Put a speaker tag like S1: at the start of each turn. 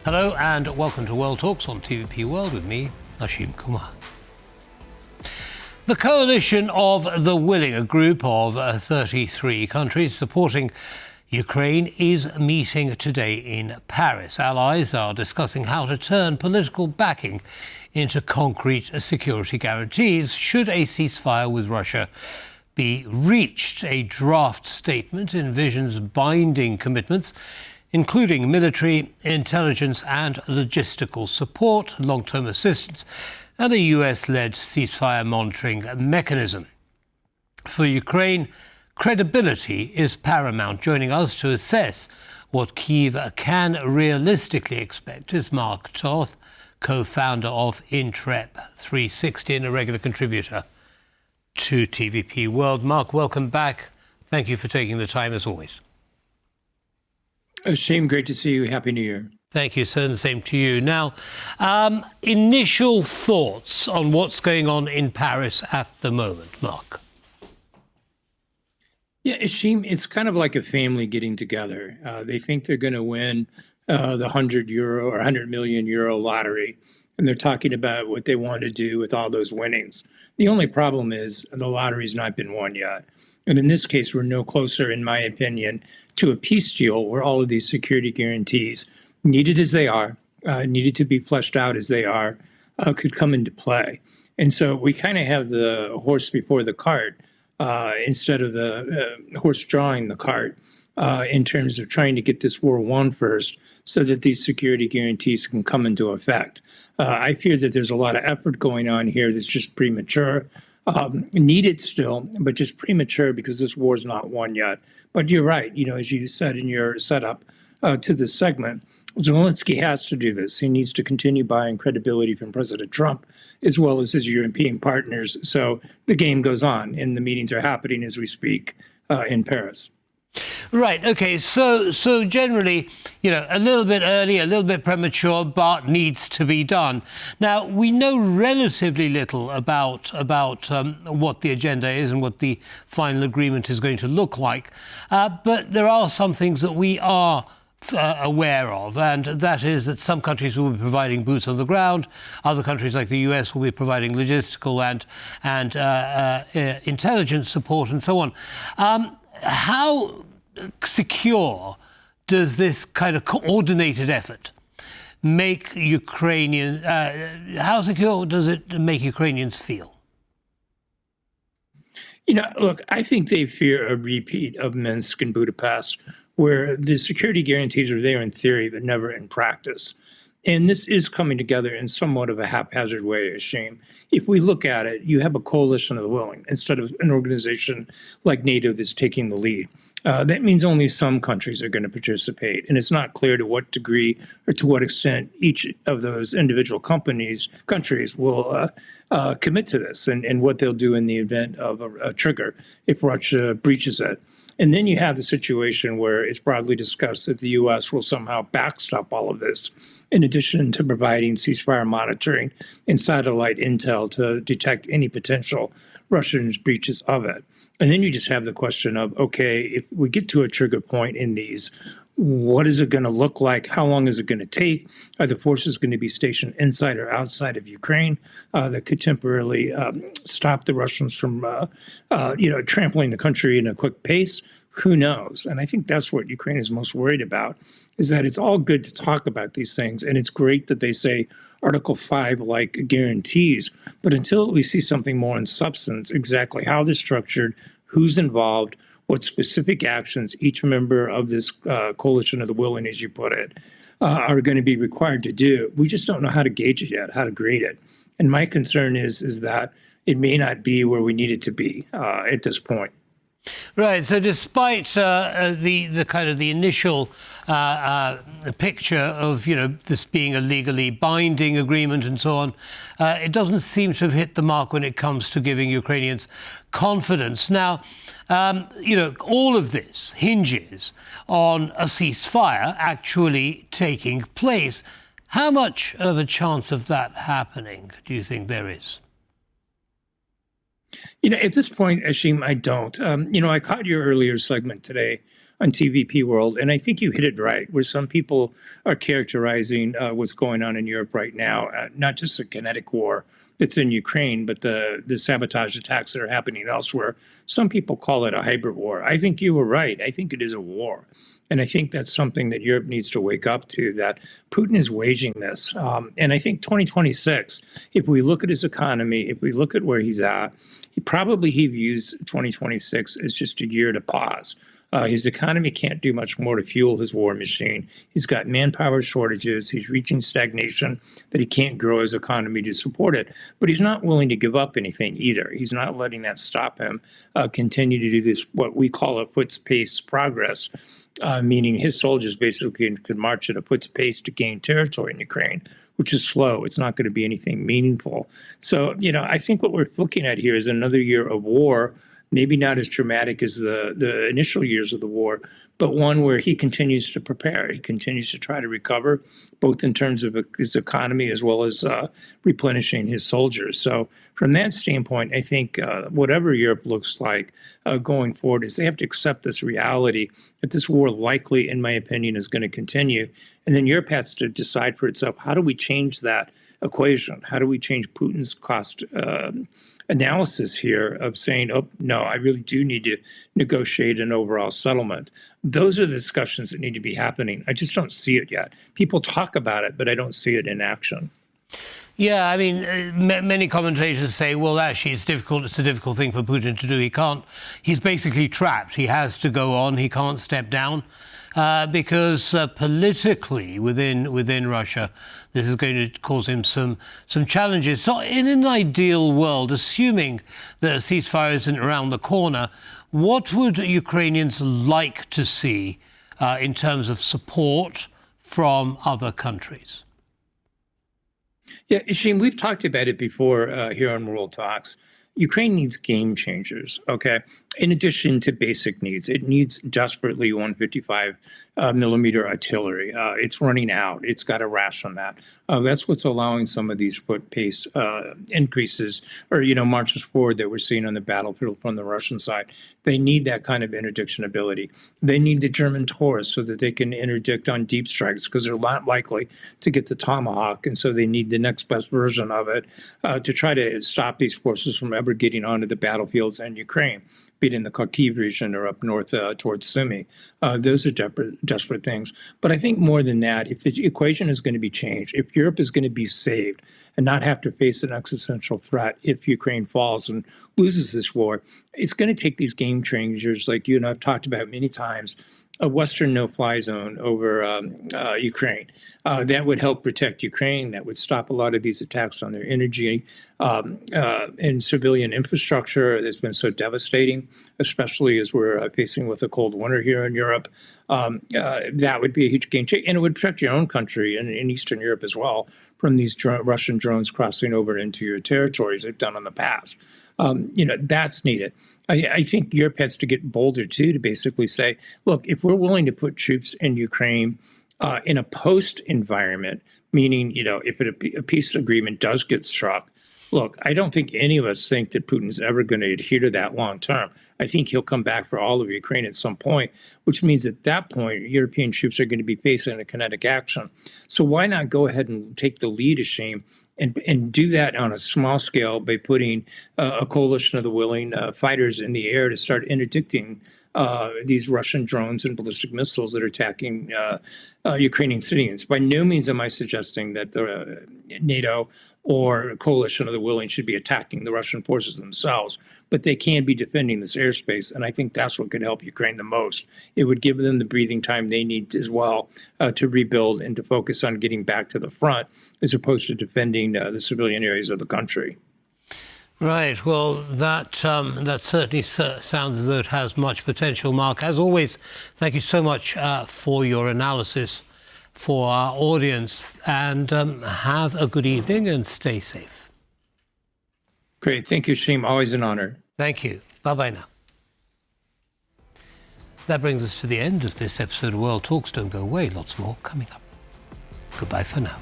S1: Hello and welcome to World Talks on TVP World with me, Ashim Kumar. The coalition of the willing, a group of 33 countries supporting Ukraine, is meeting today in Paris. Allies are discussing how to turn political backing into concrete security guarantees should a ceasefire with Russia be reached. A draft statement envisions binding commitments including military, intelligence and logistical support, long-term assistance, and a US-led ceasefire monitoring mechanism. For Ukraine, credibility is paramount. Joining us to assess what Kyiv can realistically expect is Mark Toth, co-founder of Intrep 360 and a regular contributor to TVP World. Mark, welcome back. Thank you for taking the time as always.
S2: Ashim, great to see you. Happy New Year.
S1: Thank you, sir, and the same to you. Now, initial thoughts on what's going on in Paris at the moment, Mark?
S2: Yeah, Ashim, it's kind of like a family getting together. They think they're going to win the €100 or €100 million lottery, and they're talking about what they want to do with all those winnings. The only problem is the lottery's not been won yet. And in this case, we're no closer, in my opinion, to a peace deal where all of these security guarantees, needed as they are, needed to be fleshed out as they are, could come into play. And so we kind of have the horse before the cart instead of the horse drawing the cart in terms of trying to get this war won first so that these security guarantees can come into effect. I fear that there's a lot of effort going on here that's just premature. Needed still, but just premature because this war is not won yet. But you're right, as you said in your setup to this segment, Zelensky has to do this. He needs to continue buying credibility from President Trump as well as his European partners. So the game goes on and the meetings are happening as we speak in Paris.
S1: Right. OK, so generally, a little bit early, a little bit premature, but needs to be done. Now, we know relatively little about what the agenda is and what the final agreement is going to look like. But there are some things that we are aware of, and that is that some countries will be providing boots on the ground. Other countries like the US will be providing logistical and intelligence support and so on. How secure does this kind of coordinated effort make Ukrainian? How secure does it make Ukrainians feel?
S2: Look, I think they fear a repeat of Minsk and Budapest, where the security guarantees are there in theory, but never in practice. And this is coming together in somewhat of a haphazard way, a shame. If we look at it, you have a coalition of the willing instead of an organization like NATO that's taking the lead. That means only some countries are going to participate. And it's not clear to what degree or to what extent each of those individual countries will commit to this and what they'll do in the event of a trigger if Russia breaches it. And then you have the situation where it's broadly discussed that the U.S. will somehow backstop all of this, in addition to providing ceasefire monitoring and satellite intel to detect any potential Russian breaches of it. And then you just have the question of, okay, if we get to a trigger point in these, what is it going to look like? How long is it going to take? Are the forces going to be stationed inside or outside of Ukraine that could temporarily stop the Russians from, trampling the country in a quick pace? Who knows? And I think that's what Ukraine is most worried about, is that it's all good to talk about these things. And it's great that they say Article 5-like guarantees. But until we see something more in substance, exactly how they're structured, who's involved, what specific actions each member of this coalition of the willing, as you put it, are going to be required to do. We just don't know how to gauge it yet, how to grade it. And my concern is that it may not be where we need it to be at this point.
S1: Right. So despite the kind of the initial picture of, this being a legally binding agreement and so on, it doesn't seem to have hit the mark when it comes to giving Ukrainians confidence. Now, all of this hinges on a ceasefire actually taking place. How much of a chance of that happening do you think there is?
S2: At this point, Ashim, I don't. I caught your earlier segment today on TVP World, and I think you hit it right, where some people are characterizing what's going on in Europe right now, not just a kinetic war that's in Ukraine, but the sabotage attacks that are happening elsewhere. Some people call it a hybrid war. I think you were right. I think it is a war. And I think that's something that Europe needs to wake up to, that Putin is waging this. And I think 2026, if we look at his economy, if we look at where he's at, he views 2026 as just a year to pause. His economy can't do much more to fuel his war machine. He's got manpower shortages. He's reaching stagnation that he can't grow his economy to support it. But he's not willing to give up anything either. He's not letting that stop him continue to do this, what we call a foot's pace progress, meaning his soldiers basically could march at a foot's pace to gain territory in Ukraine, which is slow. It's not going to be anything meaningful. So, I think what we're looking at here is another year of war, maybe not as dramatic as the initial years of the war, but one where he continues to prepare. He continues to try to recover, both in terms of his economy as well as replenishing his soldiers. So from that standpoint, I think whatever Europe looks like going forward is they have to accept this reality that this war likely, in my opinion, is going to continue. And then Europe has to decide for itself, how do we change that equation? How do we change Putin's cost analysis here of saying, oh, no, I really do need to negotiate an overall settlement? Those are the discussions that need to be happening. I just don't see it yet. People talk about it, but I don't see it in action.
S1: Yeah, I mean, many commentators say, well, actually, it's difficult. It's a difficult thing for Putin to do. He's basically trapped. He has to go on. He can't step down. Because politically within Russia, this is going to cause him some challenges. So in an ideal world, assuming that a ceasefire isn't around the corner, what would Ukrainians like to see in terms of support from other countries?
S2: Yeah, Shane, we've talked about it before here on World Talks. Ukraine needs game changers, okay? In addition to basic needs, it needs desperately 155 millimeter artillery. It's running out. It's got to ration that. That's what's allowing some of these foot pace increases or, marches forward that we're seeing on the battlefield from the Russian side. They need that kind of interdiction ability. They need the German Taurus so that they can interdict on deep strikes because they're not likely to get the Tomahawk. And so they need the next best version of it to try to stop these forces from ever getting onto the battlefields in Ukraine, be it in the Kharkiv region or up north towards Sumy. Those are desperate things. But I think more than that, if the equation is going to be changed, if Europe is going to be saved and not have to face an existential threat if Ukraine falls and loses this war, it's going to take these game changers like you and I've talked about many times, a Western no-fly zone over Ukraine. That would help protect Ukraine. That would stop a lot of these attacks on their energy and civilian infrastructure that's been so devastating, especially as we're facing with a cold winter here in Europe. That would be a huge game changer. And it would protect your own country and in Eastern Europe as well from these Russian drones crossing over into your territories they've done in the past. That's needed. I think Europe has to get bolder, too, to basically say, look, if we're willing to put troops in Ukraine in a post environment, meaning, if a peace agreement does get struck, look, I don't think any of us think that Putin's ever going to adhere to that long term. I think he'll come back for all of Ukraine at some point, which means at that point, European troops are going to be facing a kinetic action. So why not go ahead and take the lead, Ashim, and do that on a small scale by putting a coalition of the willing fighters in the air to start interdicting these Russian drones and ballistic missiles that are attacking Ukrainian civilians. By no means am I suggesting that the NATO or a coalition of the willing should be attacking the Russian forces themselves, but they can be defending this airspace, and I think that's what could help Ukraine the most. It would give them the breathing time they need as well to rebuild and to focus on getting back to the front as opposed to defending the civilian areas of the country.
S1: Right. Well, that certainly sounds as though it has much potential, Mark. As always, thank you so much for your analysis for our audience, and have a good evening and stay safe.
S2: Great. Thank you, Shim. Always an honor.
S1: Thank you. Bye-bye now. That brings us to the end of this episode of World Talks. Don't go away. Lots more coming up. Goodbye for now.